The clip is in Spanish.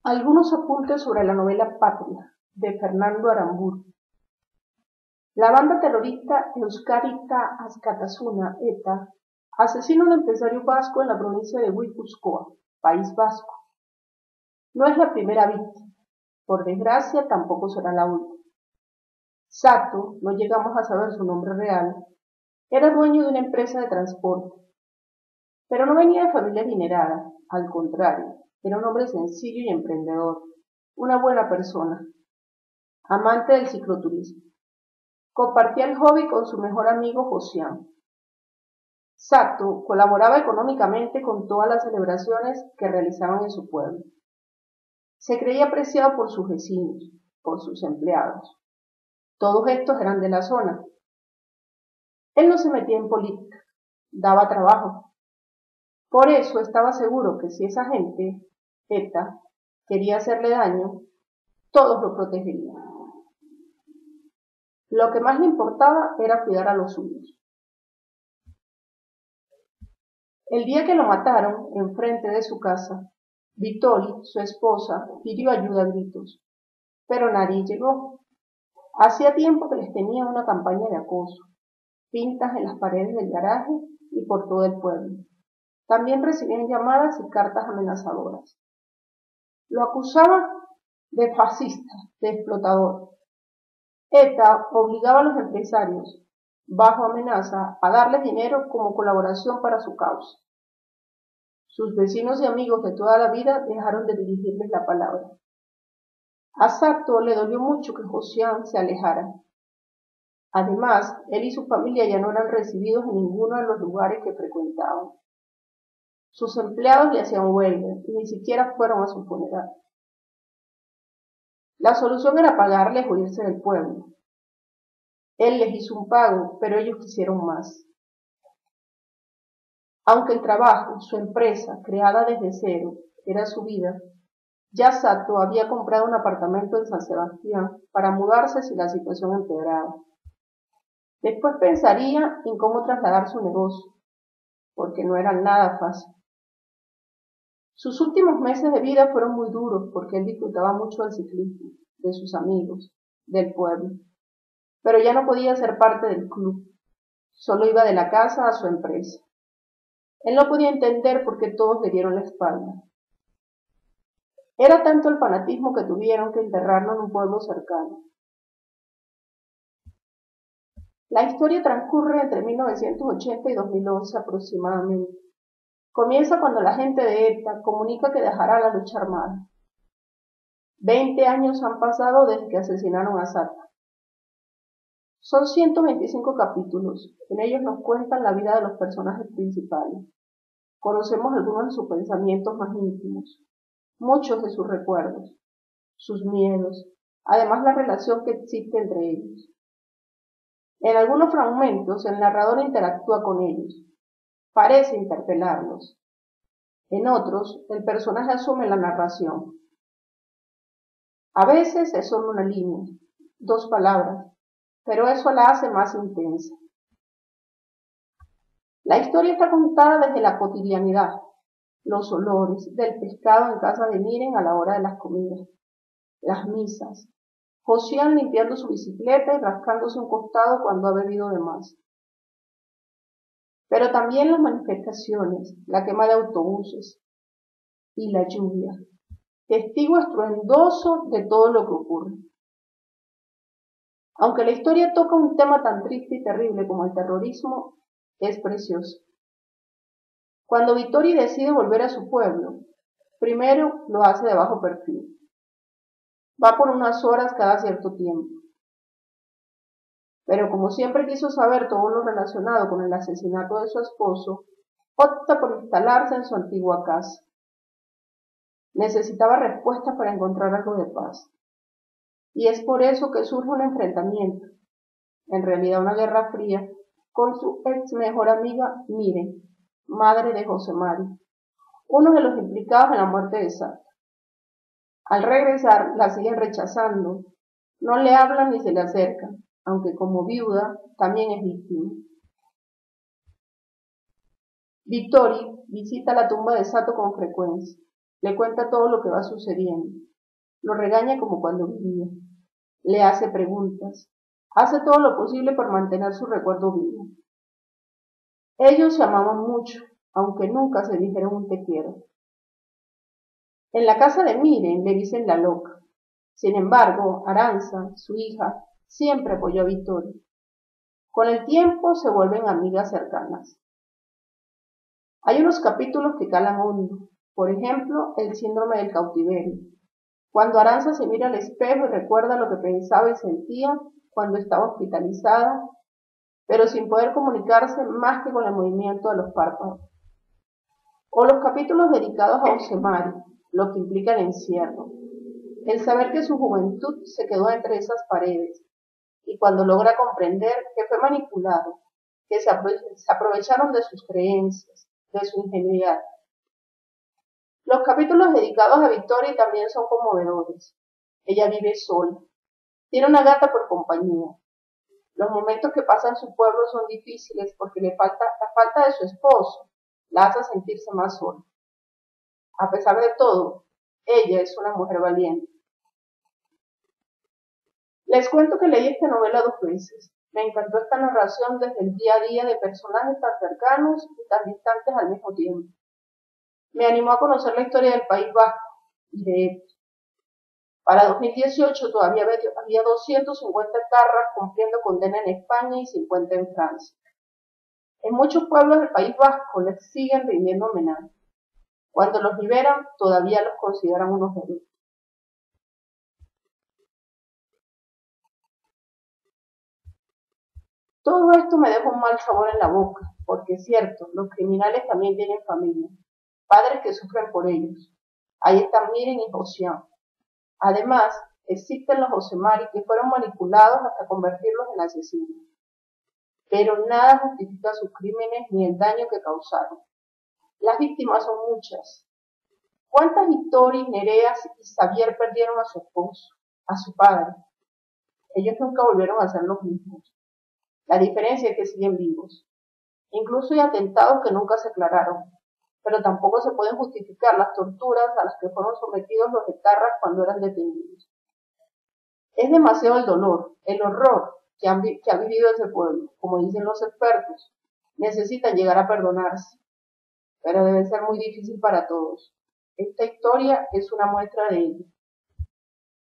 Algunos apuntes sobre la novela Patria, de Fernando Aramburu. La banda terrorista Euskadi-Ta Askatasuna, ETA, asesina a un empresario vasco en la provincia de Guipúzcoa, País Vasco. No es la primera víctima, por desgracia tampoco será la última. Sato, no llegamos a saber su nombre real, era dueño de una empresa de transporte, pero no venía de familia adinerada, al contrario, era un hombre sencillo y emprendedor, una buena persona, amante del cicloturismo. Compartía el hobby con su mejor amigo Josian. Sato colaboraba económicamente con todas las celebraciones que realizaban en su pueblo. Se creía apreciado por sus vecinos, por sus empleados. Todos estos eran de la zona. Él no se metía en política, daba trabajo. Por eso estaba seguro que si esa gente, ETA, quería hacerle daño, todos lo protegerían. Lo que más le importaba era cuidar a los suyos. El día que lo mataron, enfrente de su casa, Vittori, su esposa, pidió ayuda a gritos, pero nadie llegó. Hacía tiempo que les tenían una campaña de acoso, pintas en las paredes del garaje y por todo el pueblo. También recibían llamadas y cartas amenazadoras. Lo acusaban de fascista, de explotador. ETA obligaba a los empresarios, bajo amenaza, a darles dinero como colaboración para su causa. Sus vecinos y amigos de toda la vida dejaron de dirigirles la palabra. A Sato le dolió mucho que Josian se alejara. Además, él y su familia ya no eran recibidos en ninguno de los lugares que frecuentaban. Sus empleados le hacían huelga y ni siquiera fueron a su funeral. La solución era pagarles o irse del pueblo. Él les hizo un pago, pero ellos quisieron más. Aunque el trabajo, su empresa, creada desde cero, era su vida, ya Sato había comprado un apartamento en San Sebastián para mudarse si la situación empeoraba. Después pensaría en cómo trasladar su negocio, porque no era nada fácil. Sus últimos meses de vida fueron muy duros porque él disfrutaba mucho del ciclismo, de sus amigos, del pueblo. Pero ya no podía ser parte del club, solo iba de la casa a su empresa. Él no podía entender por qué todos le dieron la espalda. Era tanto el fanatismo que tuvieron que enterrarlo en un pueblo cercano. La historia transcurre entre 1980 y 2011 aproximadamente. Comienza cuando la gente de ETA comunica que dejará la lucha armada. 20 años han pasado desde que asesinaron a Sato. Son 125 capítulos, en ellos nos cuentan la vida de los personajes principales. Conocemos algunos de sus pensamientos más íntimos, muchos de sus recuerdos, sus miedos, además la relación que existe entre ellos. En algunos fragmentos el narrador interactúa con ellos, parece interpelarlos. En otros, el personaje asume la narración. A veces es solo una línea, 2 palabras, pero eso la hace más intensa. La historia está contada desde la cotidianidad, los olores del pescado en casa de Miren a la hora de las comidas, las misas, Josian limpiando su bicicleta y rascándose un costado cuando ha bebido de más. Pero también las manifestaciones, la quema de autobuses y la lluvia, testigo estruendoso de todo lo que ocurre. Aunque la historia toca un tema tan triste y terrible como el terrorismo, es preciosa. Cuando Vittori decide volver a su pueblo, primero lo hace de bajo perfil. Va por unas horas cada cierto tiempo. Pero como siempre quiso saber todo lo relacionado con el asesinato de su esposo, opta por instalarse en su antigua casa. Necesitaba respuestas para encontrar algo de paz. Y es por eso que surge un enfrentamiento, en realidad una guerra fría, con su ex mejor amiga Miren, madre de José Mari, uno de los implicados en la muerte de Sato. Al regresar la siguen rechazando, no le hablan ni se le acercan, aunque como viuda también es víctima. Vittori visita la tumba de Sato con frecuencia, Le cuenta todo lo que va sucediendo. Lo regaña como cuando vivía. Le hace preguntas. Hace todo lo posible por mantener su recuerdo vivo. Ellos se amaban mucho, aunque nunca se dijeron un te quiero. En la casa de Miren le dicen la loca. Sin embargo, Aranza, su hija, siempre apoyó a Victoria. Con el tiempo se vuelven amigas cercanas. Hay unos capítulos que calan hondo. Por ejemplo, el síndrome del cautiverio. Cuando Aranza se mira al espejo y recuerda lo que pensaba y sentía cuando estaba hospitalizada, pero sin poder comunicarse más que con el movimiento de los párpados. O los capítulos dedicados a Osemari, lo que implica el encierro. El saber que su juventud se quedó entre esas paredes, y cuando logra comprender que fue manipulado, que se aprovecharon de sus creencias, de su ingenuidad. Los capítulos dedicados a Victoria también son conmovedores. Ella vive sola. Tiene una gata por compañía. Los momentos que pasa en su pueblo son difíciles porque la falta de su esposo la hace sentirse más sola. A pesar de todo, ella es una mujer valiente. Les cuento que leí esta novela 2 veces. Me encantó esta narración desde el día a día de personajes tan cercanos y tan distantes al mismo tiempo. Me animó a conocer la historia del País Vasco y de Héctor. Para 2018 todavía había 250 etarras cumpliendo condena en España y 50 en Francia. En muchos pueblos del País Vasco les siguen rindiendo homenaje. Cuando los liberan, todavía los consideran unos héroes. Todo esto me deja un mal sabor en la boca, porque es cierto, los criminales también tienen familia, padres que sufren por ellos. Ahí están Miren y Josian. Además, existen los Osemari que fueron manipulados hasta convertirlos en asesinos. Pero nada justifica sus crímenes ni el daño que causaron. Las víctimas son muchas. ¿Cuántas historias Nereas y Xavier perdieron a su esposo, a su padre? Ellos nunca volvieron a ser los mismos. La diferencia es que siguen vivos. Incluso hay atentados que nunca se aclararon, pero tampoco se pueden justificar las torturas a las que fueron sometidos los etarras cuando eran detenidos. Es demasiado el dolor, el horror que ha vivido ese pueblo. Como dicen los expertos, necesitan llegar a perdonarse, pero debe ser muy difícil para todos. Esta historia es una muestra de ello.